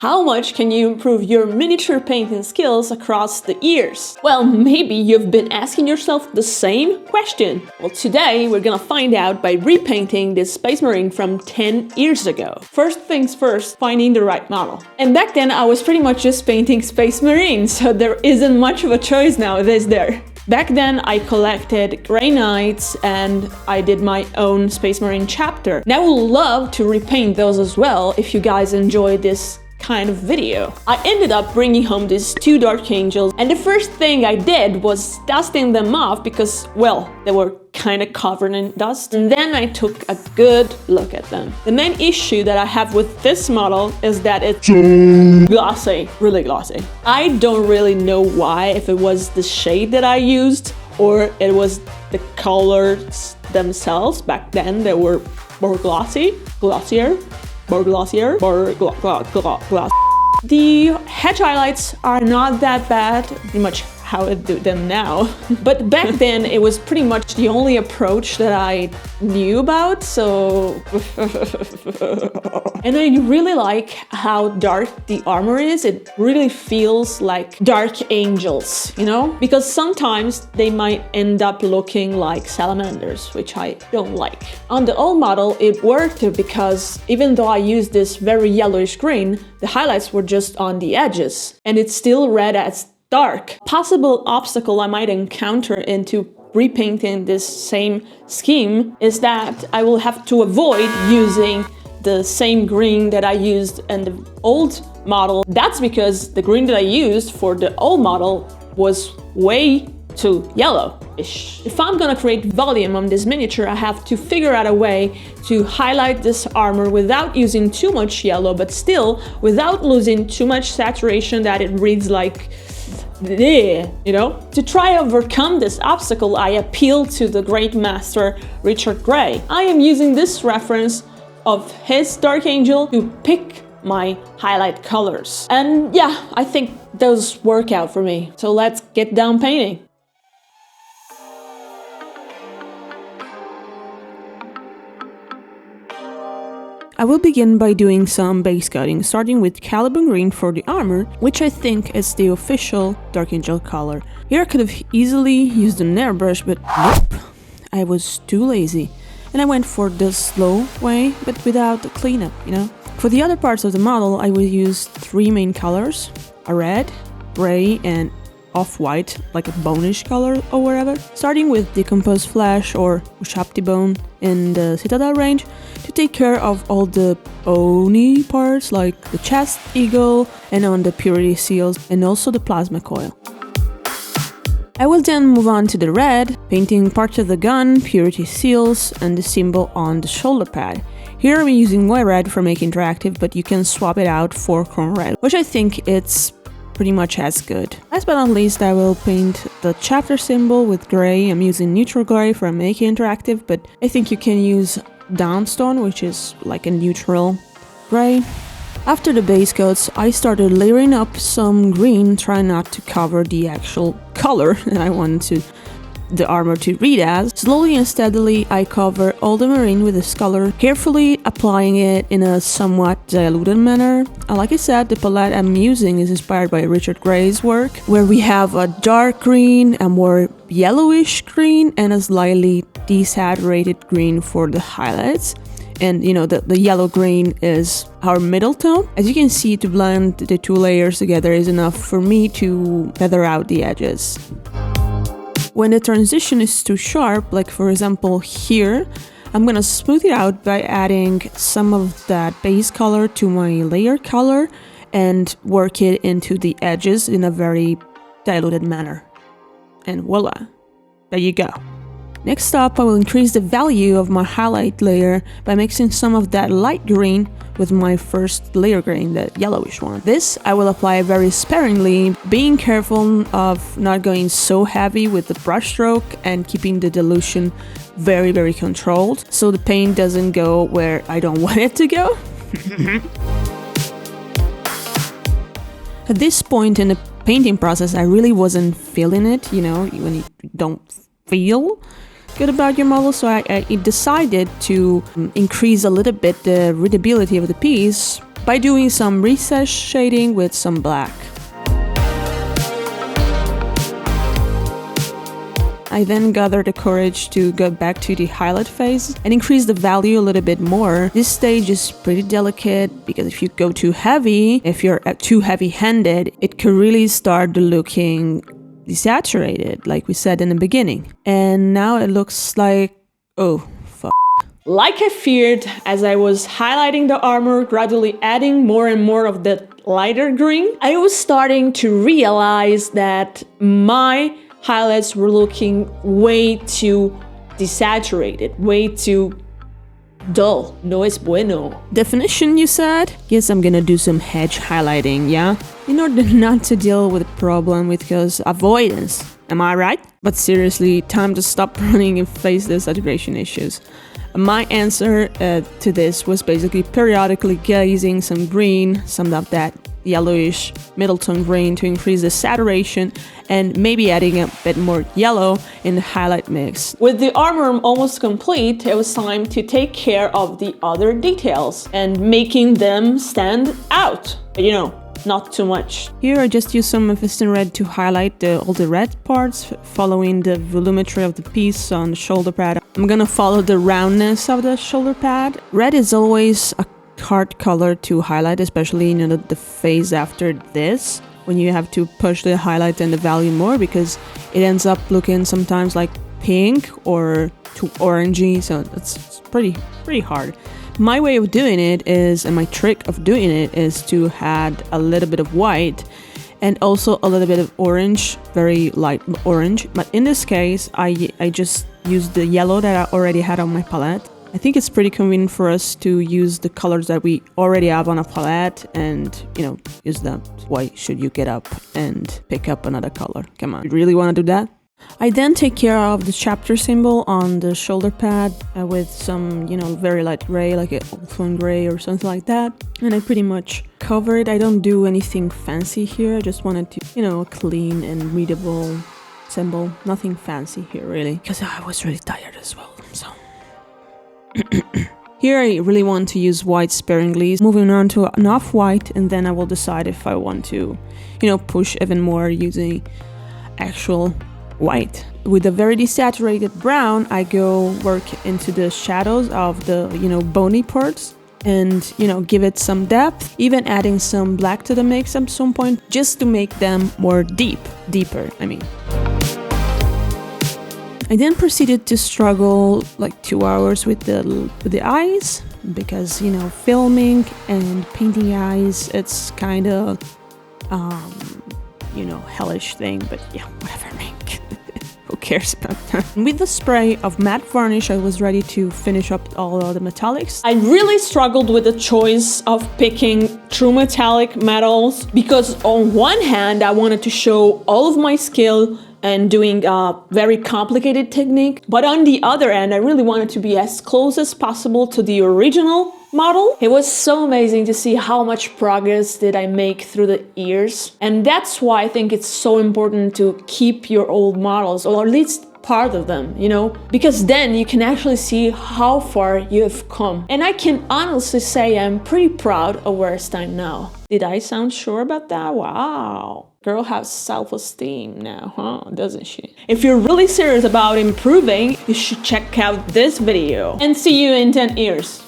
How much can you improve your miniature painting skills across the years? Well, maybe you've been asking yourself the same question. Well, today we're gonna find out by repainting this Space Marine from 10 years ago. First things first, finding the right model. And back then I was pretty much just painting Space Marines, so there isn't much of a choice now, is there? Back then I collected Grey Knights and I did my own Space Marine chapter. And I would love to repaint those as well if you guys enjoy this kind of video. I ended up bringing home these two Dark Angels, and the first thing I did was dusting them off because, well, they were kind of covered in dust, and then I took a good look at them. The main issue that I have with this model is that it's glossy, really glossy. I don't really know why, if it was the shade that I used or it was the colors themselves. Back then they were more glossier. The hedge highlights are not that bad, pretty much how I do them now. But back then it was pretty much the only approach that I knew about, so... And I really like how dark the armor is. It really feels like Dark Angels, you know? Because sometimes they might end up looking like Salamanders, which I don't like. On the old model, it worked because even though I used this very yellowish green, the highlights were just on the edges, and it still read as dark. Possible obstacle I might encounter into repainting this same scheme is that I will have to avoid using the same green that I used in the old model. That's because the green that I used for the old model was way too yellow-ish. If I'm gonna create volume on this miniature, I have to figure out a way to highlight this armor without using too much yellow, but still without losing too much saturation that it reads like, you know? To try to overcome this obstacle, I appeal to the great master Richard Gray. I am using this reference of his Dark Angel to pick my highlight colors. And yeah, I think those work out for me. So let's get down painting. I will begin by doing some base coating, starting with Caliban Green for the armor, which I think is the official Dark Angel color. Here I could have easily used an airbrush, but nope, I was too lazy. And I went for the slow way, but without the cleanup, you know? For the other parts of the model, I will use three main colors: a red, gray, and off-white, like a bonish color or whatever. Starting with Decomposed Flesh or Ushapti Bone in the Citadel range to take care of all the bony parts like the chest, eagle, and on the Purity Seals, and also the Plasma Coil. I will then move on to the red, painting parts of the gun, Purity Seals, and the symbol on the shoulder pad. Here I'm using white red for making interactive, but you can swap it out for chrome red, which I think it's pretty much as good. Last but not least, I will paint the chapter symbol with gray. I'm using neutral gray for making interactive, but I think you can use Downstone, which is like a neutral gray. After the base coats, I started layering up some green, trying not to cover the actual color that I wanted the armor to read as. Slowly and steadily, I cover all the marine with this color, carefully applying it in a somewhat diluted manner. Like I said, the palette I'm using is inspired by Richard Gray's work, where we have a dark green, a more yellowish green, and a slightly desaturated green for the highlights. And you know, the yellow-green is our middle tone. As you can see, to blend the two layers together is enough for me to feather out the edges. When the transition is too sharp, like for example here, I'm gonna smooth it out by adding some of that base color to my layer color and work it into the edges in a very diluted manner. And voila, there you go. Next up, I will increase the value of my highlight layer by mixing some of that light green with my first layer green, the yellowish one. This I will apply very sparingly, being careful of not going so heavy with the brush stroke and keeping the dilution very, very controlled, so the paint doesn't go where I don't want it to go. At this point in the painting process, I really wasn't feeling it, you know, when you don't feel good about your model, so I decided to increase a little bit the readability of the piece by doing some recess shading with some black. I then gathered the courage to go back to the highlight phase and increase the value a little bit more. This stage is pretty delicate because if you go too heavy, if you're too heavy-handed, it could really start looking desaturated, like we said in the beginning. And now it looks like, oh, fuck. Like I feared, as I was highlighting the armor, gradually adding more and more of the lighter green, I was starting to realize that my highlights were looking way too desaturated, way too dull. No es bueno. Definition, you said? Yes, I'm gonna do some hedge highlighting, yeah? In order not to deal with the problem because avoidance. Am I right? But seriously, time to stop running and face the saturation issues. My answer to this was basically periodically gazing some green, some of that yellowish middle tone green to increase the saturation and maybe adding a bit more yellow in the highlight mix. With the armor almost complete, it was time to take care of the other details and making them stand out. But you know, not too much. Here I just use some Mephiston red to highlight all the red parts, following the volumetry of the piece on the shoulder pad. I'm gonna follow the roundness of the shoulder pad. Red is always a hard color to highlight, especially the phase after this, when you have to push the highlight and the value more, because it ends up looking sometimes like pink or too orangey, so it's pretty hard. My way of doing it is, and my trick of doing it is to add a little bit of white and also a little bit of orange, very light orange, but in this case I just used the yellow that I already had on my palette. I think it's pretty convenient for us to use the colors that we already have on a palette and, use them. Why should you get up and pick up another color? Come on, you really want to do that? I then take care of the chapter symbol on the shoulder pad with some, very light gray, like an Overwhelm gray or something like that. And I pretty much cover it. I don't do anything fancy here. I just wanted to, a clean and readable symbol. Nothing fancy here, really, because I was really tired as well, so... Here I really want to use white sparingly, moving on to an off-white, and then I will decide if I want to, push even more using actual white. With a very desaturated brown, I go work into the shadows of the, bony parts and, give it some depth, even adding some black to the mix at some point, just to make them more deeper, I mean. I then proceeded to struggle like 2 hours with the eyes, because filming and painting eyes, it's kind of hellish thing, but yeah, whatever, man. Who cares about that? With the spray of matte varnish, I was ready to finish up all of the metallics. I really struggled with the choice of picking true metallic metals, because on one hand I wanted to show all of my skill and doing a very complicated technique, but on the other end I really wanted to be as close as possible to the original model. It was so amazing to see how much progress did I make through the years, and that's why I think it's so important to keep your old models, or at least part of them, because then you can actually see how far you have come. And I can honestly say I'm pretty proud of where I stand now. Did I sound sure about that? Wow. Girl has self-esteem now, huh? Doesn't she? If you're really serious about improving, you should check out this video. And see you in 10 years.